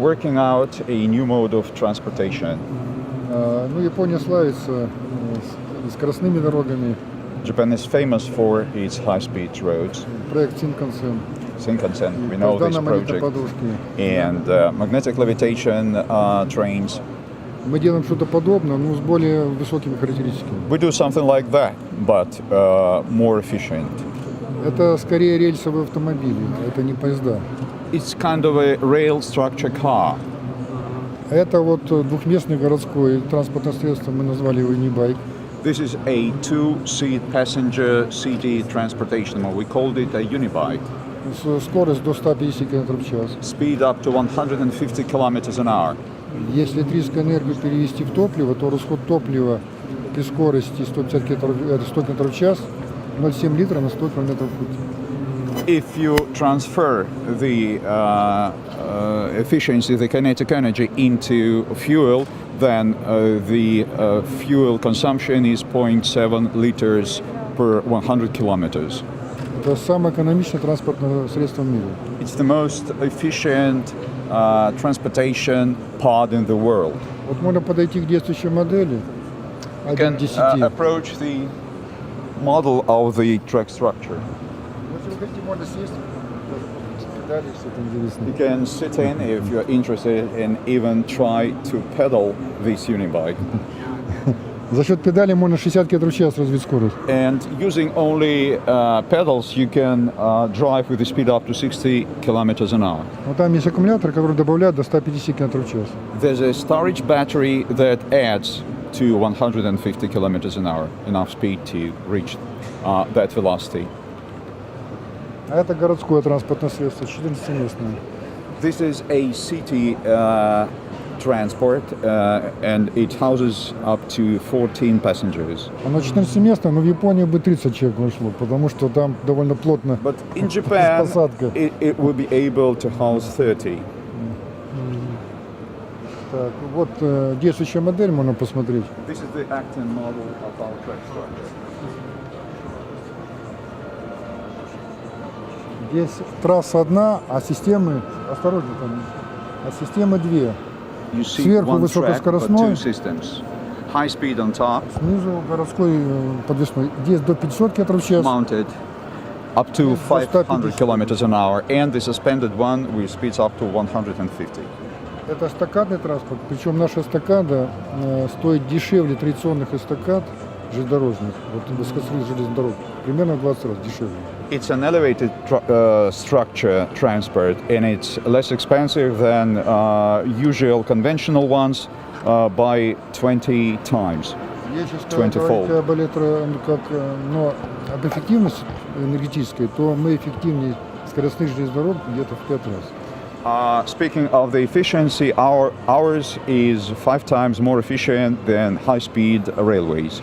working out a new mode of transportation. Ну, Япония славится скоростными дорогами. Japan is famous for its high-speed roads. Проект Синкансен. Shinkansen, we know this project. And magnetic levitation trains. Мы делаем что-то подобное, но с более высокими характеристиками. We do something like that, but more efficient. Это скорее рельсовые автомобили, это не поезда. It's kind of a rail structure car. Это вот двухместный городской транспортное средство, мы назвали его e-bike. This is a two-seat passenger city transportation, or we called it a unibike. Скорость до 150 км в час. Speed up to 150 kilometers an hour. Если электрическую энергию перевести в топливо, то расход топлива при скорости 100 км в час 0,7 литра на 100 км в путь. If you transfer the efficiency, the kinetic energy into fuel, then the fuel consumption is 0.7 liters per 100 kilometers. Это самое экономичное транспортное средство в мире. It's the most efficient transportation pod in the world. Вот можно подойти к действующей модели. You can approach the model of the track structure. You can sit in if you're interested and even try to pedal this unibike. За счет педали можно 60 км в час развить скорость. And using only pedals, you can drive with a speed up to 60 kilometers an hour. Вот там есть аккумулятор, который добавляет до 150 км в час. There's a storage battery that adds to 150 kilometers an hour, enough speed to reach that velocity. А это городское транспортное средство, 14-местное. This is a city transport, and it houses up to 14 passengers. Оно 14-местное, но в Японии бы 30 человек вошло, потому что там довольно плотно. But in Japan, it will be able to house 30. Так, вот действующая модель, можно посмотреть. This is the acting model of our track structure. Здесь трасса одна, а системы, осторожно там, а системы две. Сверху высокоскоростной, high speed on top, снизу городской подвесной. Здесь до 500 км в час. Mounted up to 500 kilometers an hour, and the suspended one with speeds up to 150. Это эстакадный транспорт, причем наша эстакада стоит дешевле традиционных эстакад железнодорожных, вот высокоскоростных железных дорог, примерно в 20 раз дешевле. It's an elevated structure transport, and it's less expensive than usual conventional ones by 20 times, 20-fold. Но об эффективности энергетической, то мы эффективнее скоростных железных дорог где-то в 5 раз. Speaking of the efficiency, ours is 5 times more efficient than high-speed railways.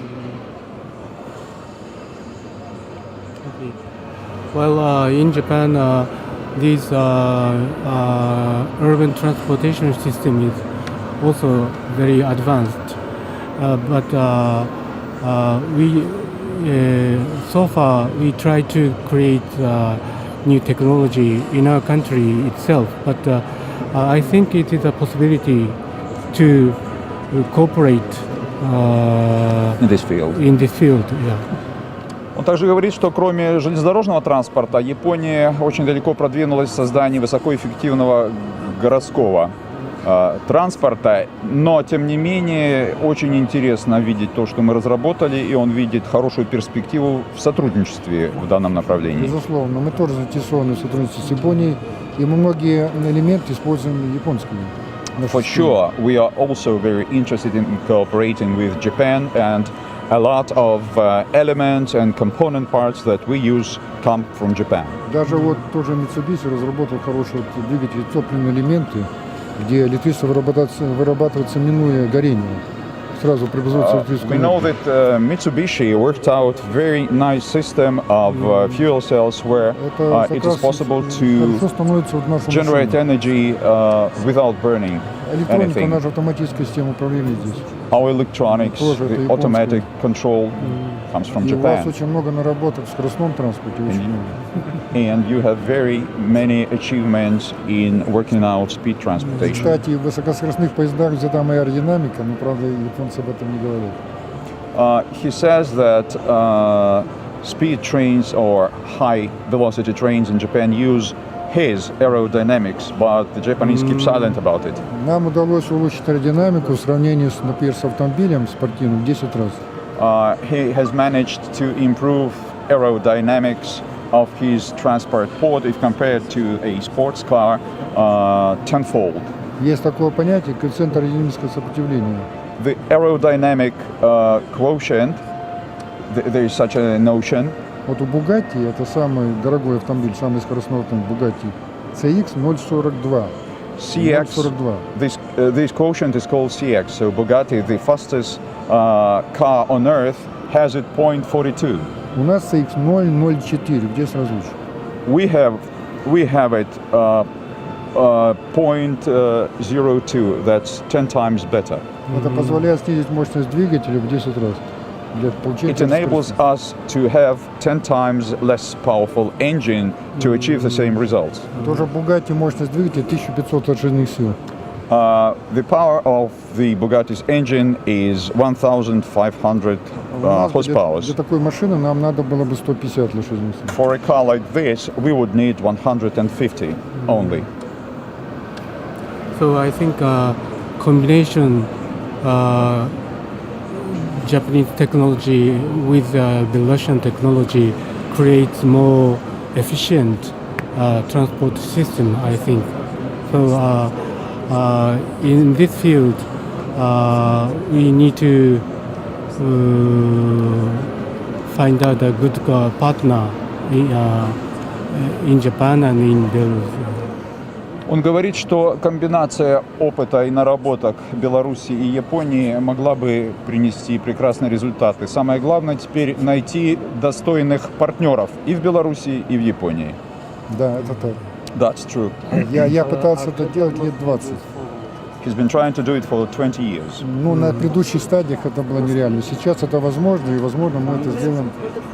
Well, in Japan, this urban transportation system is also very advanced. But so far we try to create new technology in our country itself. But I think it is a possibility to cooperate in this field. Yeah. Он также говорит, что кроме железнодорожного транспорта, Япония очень далеко продвинулась в создании высокоэффективного городского транспорта, но тем не менее очень интересно видеть то, что мы разработали, и он видит хорошую перспективу в сотрудничестве в данном направлении. Безусловно, мы тоже заинтересованы в сотрудничестве с Японией, и мы многие элементы используем японскими. For sure, we are also very interested in cooperating with Japan, and a lot of elements and component parts that we use come from Japan. Даже вот тоже Mitsubishi разработал хороший двигатель, топливные элементы, где электричество вырабатывается минуя горение. Сразу преобразуется электрическую энергию. We know that Mitsubishi worked out very nice system of fuel cells where it is possible to generate energy without burning anything. Наша автоматическая система управления здесь. Our electronics, the automatic control. comes from И у вас Japan. очень много наработок в скоростном транспорте, очень много. And you have very many achievements in working out speed transportation. Кстати, в высокоскоростных поездах взята моя аэродинамика, но, правда, японцы об этом не говорят. He says that speed trains or high velocity trains in Japan use his aerodynamics, but the Japanese keep silent about it. Нам удалось улучшить аэродинамику в сравнении, например, с автомобилем спортивным в 10 раз. He has managed to improve aerodynamics of his transport pod if compared to a sports car tenfold. Есть такое понятие коэффициент аэродинамического сопротивления. The aerodynamic quotient, there is such a notion. Вот у Bugatti, это самый дорогой автомобиль, самый скоростной автомобиль Bugatti, CX 0,42. CX, 0,42. this quotient is called CX. So Bugatti, the fastest car on earth, has it 0.42. У нас CX 0,04, где сразу лучше? We have it 0.02. That's 10 times better. Это позволяет снизить мощность двигателя в 10 раз. Для получения It enables us to have 10 times less powerful engine to achieve the same results. Тоже Bugatti мощность двигателя 1500 лошадиных сил. The power of the Bugatti's engine is 1,500 horsepower. Для такой машины нам надо было бы 150 лошадиных сил. For a car like this, we would need 150 only. So I think combination Japanese technology with Belarusian technology creates more efficient transport system, I think. So in this field, we need to find out a good partner in Japan and in Belarus. Он говорит, что комбинация опыта и наработок Беларуси и Японии могла бы принести прекрасные результаты. Самое главное теперь найти достойных партнеров и в Беларуси, и в Японии. Да, это так. That's true. Я пытался это делать лет 20. He's been trying to do it for 20 years. Ну, на предыдущих стадиях это было нереально. Сейчас это возможно, и, возможно, мы это сделаем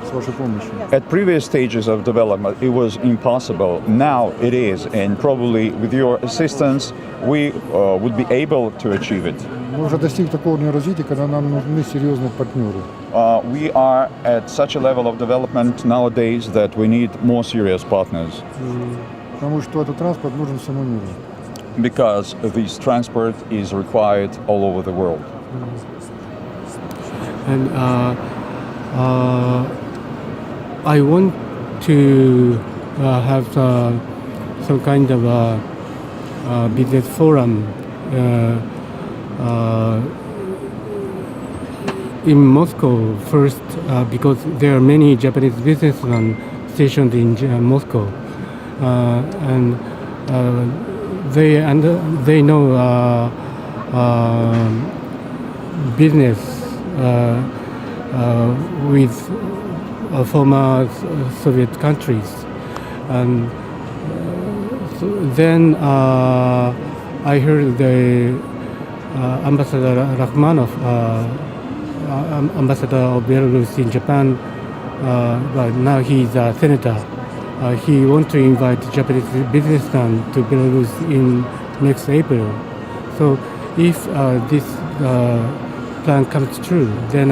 с вашей помощью. At previous stages of development, it was impossible. Now it is, and probably with your assistance, we would be able to achieve it. Мы уже достигли такого уровня развития, когда нам нужны серьезные партнеры. We are at such a level of development nowadays that we need more serious partners. Потому что этот транспорт нужен всему миру. Because this transport is required all over the world. And I want to have some kind of a business forum in Moscow first, because there are many Japanese businessmen stationed in Moscow, and they know business with former Soviet countries, and so then I heard the Ambassador Rachmanov, Ambassador of Belarus in Japan, but now he's a senator. He wants to invite Japanese businessmen to Belarus in next April. So if this plan comes true, then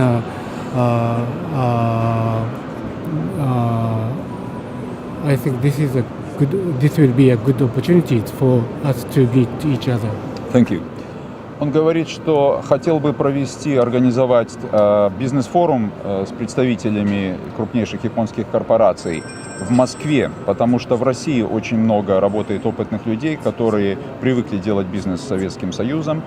I think this will be a good opportunity for us to meet each other. Thank you. Он говорит, что хотел бы организовать бизнес-форум с представителями крупнейших японских корпораций в Москве, потому что в России очень много работает опытных людей, которые привыкли делать бизнес с Советским Союзом.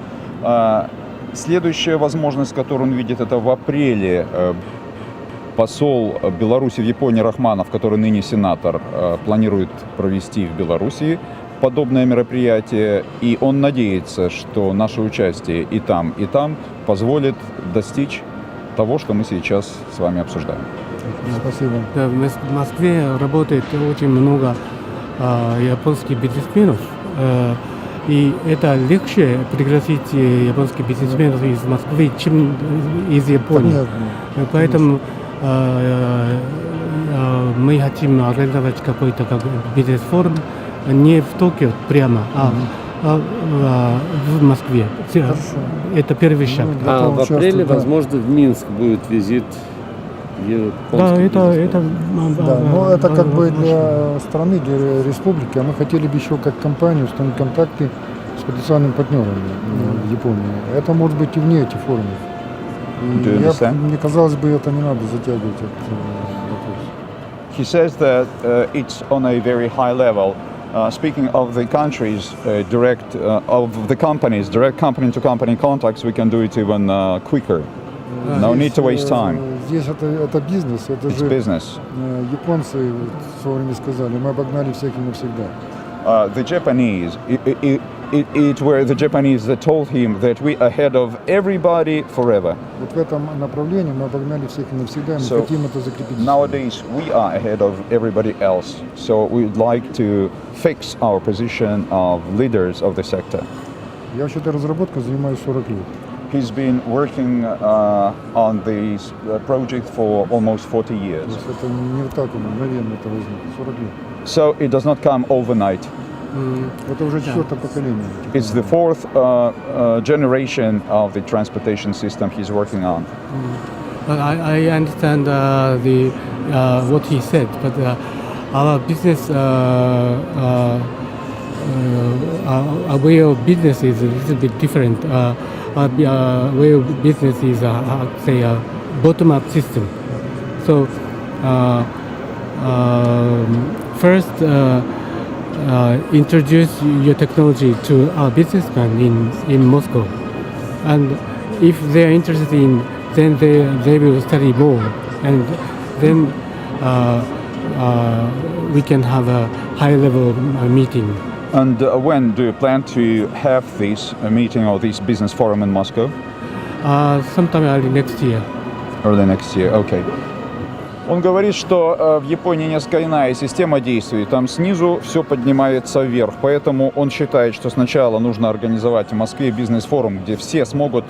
Следующая возможность, которую он видит, это в апреле посол Беларуси в Японии Рахманов, который ныне сенатор, планирует провести в Беларуси подобное мероприятие, и он надеется, что наше участие и там позволит достичь того, что мы сейчас с вами обсуждаем. Спасибо. Да, в Москве работает очень много японских бизнесменов, и это легче пригласить японских бизнесменов из Москвы, чем из Японии. Понятно. Поэтому мы хотим организовать какой-то бизнес-форум не в Токио прямо, в Москве. Это первый шаг. В апреле, возможно, в Минск будет визит. Да, это но это как бы для страны, для республики, а мы хотели бы еще как компания установить контакты с потенциальными партнерами в Японии. Это может быть и вне этих форумов. И мне казалось бы, это не надо затягивать этот вопрос. He says that it's on a very high level. Speaking of the countries, of the companies, direct company-to-company contacts, we can do it even quicker. No need to waste time. Здесь это бизнес, это It's же business. Японцы в свое время сказали, мы обогнали всех и навсегда. The Japanese, it were the Japanese that told him that we ahead of everybody forever. Вот в этом направлении мы обогнали всех и навсегда, мы So хотим это закрепить. nowadays we are ahead of everybody else. So we'd like to fix our position of leaders of the sector. Я вообще-то разработкой занимаюсь 40 лет. He's been working on this project for almost 40 years. То есть это не вот так мгновенно это возникло, 40 лет. So it does not come overnight. Это уже четвертое поколение. It's the fourth generation of the transportation system he's working on. But I understand what he said, but our business, our way of business is a little bit different. Our way of business is, say, a bottom-up system. So first, introduce your technology to our businessmen in Moscow, and if they are interested in, then they will study more, and then we can have a high-level meeting. And when do you plan to have this meeting or this business forum in Moscow? Sometime early next year. Early next year, okay. Он говорит, что в Японии несколько иная система действий. Там снизу все поднимается вверх. Поэтому он считает, что сначала нужно организовать в Москве бизнес-форум, где все смогут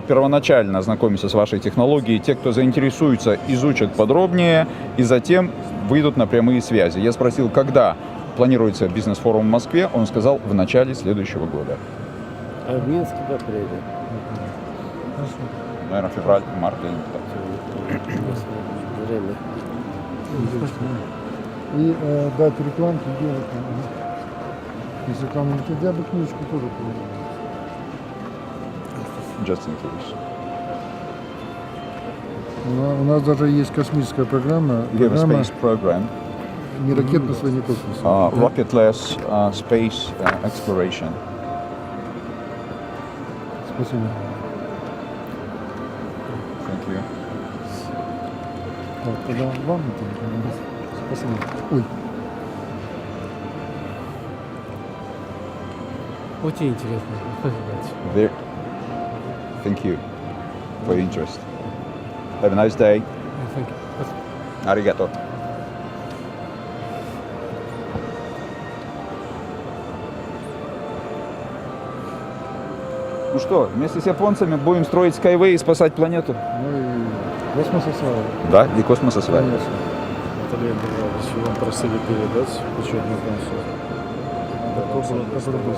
первоначально ознакомиться с вашей технологией. Те, кто заинтересуется, изучат подробнее и затем выйдут на прямые связи. Я спросил, когда планируется бизнес-форум в Москве. Он сказал, в начале следующего года. А в Минске в апреле. Наверное, февраль, март. Время. И дать рекламки делать. Если там я бы книжку тоже положил. Just in case. У нас даже есть космическая программа. We have a space program. Не ракетное освоение космоса. Rocketless space exploration. Спасибо. Thank you. Так, тогда вам это. Спасибо. Ой. Очень интересно. Спасибо. Thank you for your interest. Have a nice day. Thank you. Arigato. Ну что, вместе с японцами будем строить SkyWay и спасать планету? Ну и космос осваивать. Да, и космос осваивать. Конечно. Анатолий Юницкий, вам просили передать учебную консоль. Который был